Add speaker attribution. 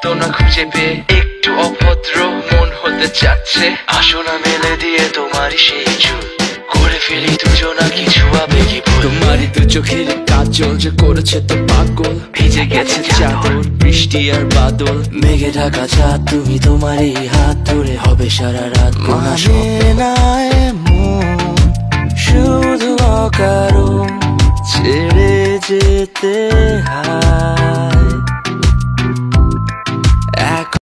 Speaker 1: পারতো না খুঁজে পেয়ে, একটু অভদ্র মন হতে চাচ্ছে, আসো না মেলে দিয়ে তোমারই সেই চুল, করে ফেলি দুজনা কিছু আবেগী ভুল। তোমারই দু চোখের কাজল যে করেছে তো পাগল, ভিজে গেছে চাদর বৃষ্টি আর বাদল, মেঘে ঢাকা চাঁদ তুমি তোমার এই হাত ধরে হবে সারা রাত গোনা স্বপ্ন। শুধু অকারণ ছেড়ে যেতে হয়।